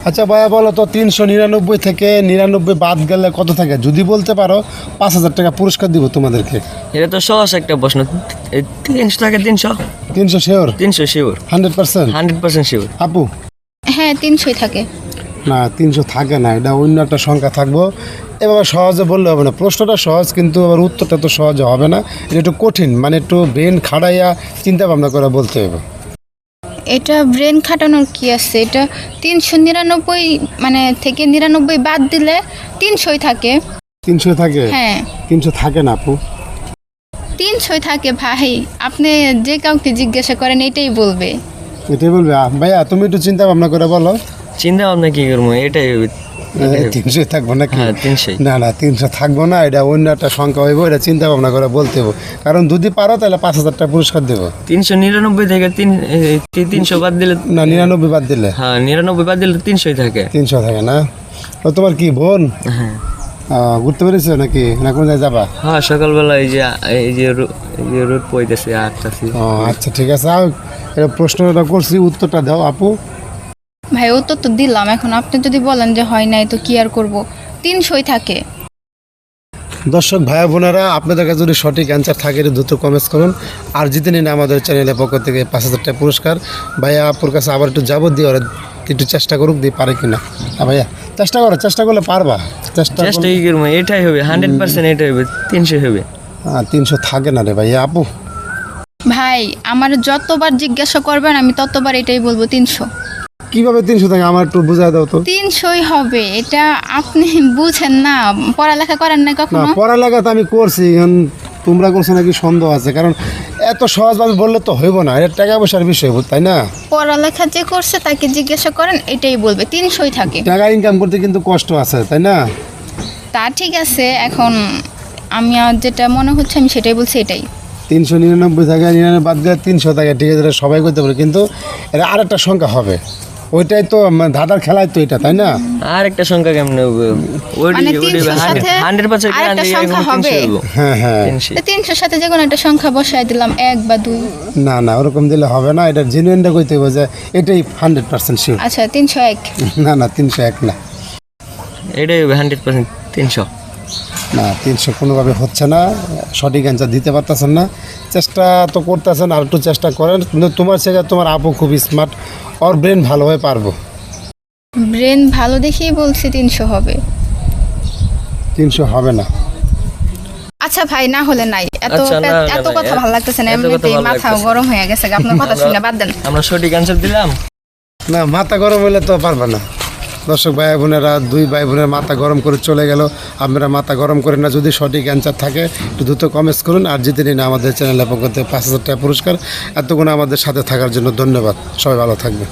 আচ্ছা ভাইয়া বলো তো 399 থেকে 99 বাদ গেলে কত থাকে? যদি বলতে পারো 5,000 টাকা পুরস্কার দিব তোমাদেরকে। এটা তো সহজ একটা প্রশ্ন। 300 টাকা 300 300 শিওর? 300 শিওর, 100%? 100% শিওর। আপু? হ্যাঁ 300 থাকে। না 300 থাকে না, এটা অন্য একটা সংখ্যা থাকবো। এভাবে সহজে বললে হবে না, প্রশ্নটা সহজ কিন্তু আবার উত্তরটা তো সহজে হবে না, এটা একটু কঠিন, মানে একটু ব্রেন খাটাইয়া চিন্তা ভাবনা করে বলতে হবে। এটা ব্রেন খাটানোর কি আছে? এটা 399 মানে থেকে 99 বাদ দিলে 300 থাকে। 300 থাকে? হ্যাঁ 300 থাকে না আপু। 300 থাকে ভাই, আপনি যে কাউকে জিজ্ঞাসা করেন এটাই বলবে। এটাই বলবে? ভাইয়া তুমি একটু চিন্তা ভাবনা করে বলো। চিন্তা ভাবনা কি করবো, এটাই হবে। 300 থাকবো নাকি? হ্যাঁ 300। না না 300 থাকবো না, এটা অন্য একটা সংখ্যা হইব, এটা চিন্তা ভাবনা করে বলতে হবে। কারণ যদি পারো তাহলে 5,000 টাকা পুরস্কার দেবো। 399 থেকে 300 বাদ দিলে, না 99 বাদ দিলে? হ্যাঁ 99 বাদ দিলে 300 থাকে। 300 থাকে না? ও তোমার কি বোন? হ্যাঁ ঘুরতে পেরেছো নাকি, না কোন জায়গায় যাবা? হ্যাঁ সকালবেলা এই যে রোদ পড়তেছে আসতেছি। ও আচ্ছা ঠিক আছে, এটা প্রশ্নটা করছি, উত্তরটা দাও আপু। ভাই উত্তর তো দিলাম, এখন আপনি যদি বলেন যে হয় নাই তো কি আর করব। 300 থাকে। দর্শক ভাই বোনেরা, আপনাদের কাছে যদি সঠিক অ্যান্সার থাকে এটা দ্রুত কমেন্টস করুন, আর জিতে নিন আমাদের চ্যানেলের পক্ষ থেকে 5,000 টাকা পুরস্কার। ভাইয়া আপুর কাছে আবার একটু যাবো, দিয়ে ওরা একটু চেষ্টা করুক, দিয়ে পারে কিনা। ভাইয়া চেষ্টা করলে পারবা। চেষ্টা কি করবো, এটাই হবে 100%, এটাই হবে 300 হবে। 300 থাকে না রে ভাইয়া। আপু ভাই আমার যতবার জিজ্ঞাসা করবেন আমি ততবার এটাই বলবো 300। কিভাবে 300 থাকে আমার একটু বুঝাই দাও তো। 300 হবে, এটা আপনি বুঝেন না, পড়ালেখা করেন না না কখনো। পড়ালেখা তো আমি করছি, এখন তোমরা করছো নাকি সন্দেহ আছে, কারণ এত সহজভাবে বললে তো হইব না, এটা টাকা পয়সার বিষয়, তাই না? পড়ালেখা যে করছে তাকে জিজ্ঞাসা করেন, এটাই বলবে 300 থাকে। টাকা ইনকাম করতে কিন্তু কষ্ট আছে, তাই না? তা ঠিক আছে, এখন আমি আর যেটা মনে হচ্ছে আমি সেটাই বলছি, এটাই। 399 থাকে, 99 বাদ গেলে 300 থাকে, ঠিক আছে, এটা সবাই করতে পারে, কিন্তু এটা আরেকটা সংখ্যা হবে, ওইটাই তো ধাঁধার খেলায় তো এটা, তাই না? আর একটা সংখ্যা কেমনে হবে? মানে 300 সাথে 100% আরেকটা সংখ্যা হবে। হ্যাঁ হ্যাঁ। 300 সাথে যে কোনো একটা সংখ্যা বসায় দিলাম, 1 বা 2। না না ওরকম দিলে হবে না, এটা জেনুইনটা কইতে হবে যে এটাই 100% শিওর। আচ্ছা 301। না না 301 না। এটাই হবে 100% 300। না 300 কোনোভাবে হচ্ছে না, সঠিক অ্যান্সার দিতে পারতেছেন না। চেষ্টা তো করতেছেন, আর একটু চেষ্টা করেন, কিন্তু তোমার থেকে তোমার আপু খুব স্মার্ট, ওর ব্রেন ভালোভাবে পারবো। ব্রেন ভালো দেখেই বলছি 300 হবে। 300 হবে না। আচ্ছা ভাই, না হলে নাই, আচ্ছা, না, এত না, কথা ভালো লাগতেছে না, এত কথা এমনিতেই ভালো মাথা লাগতেছে। গরম হয়ে গেছে আপনার কথা শুনে, বাদ দেন। আমরা সঠিক অ্যান্সার দিলাম। না মাথা গরম হলে তো পারবে না। দর্শক ভাই বোনেরা, 2 ভাই বোনের মাথা গরম করে চলে গেল, আপনারা মাথা গরম করেন না। যদি সঠিক অ্যান্সার থাকে একটু দ্রুত কমেন্টস করুন, আর জিতে নিন আমাদের চ্যানেলের পক্ষ থেকে 5,000 টাকা পুরস্কার। এতক্ষণ আমাদের সাথে থাকার জন্য ধন্যবাদ, সবাই ভালো থাকবে।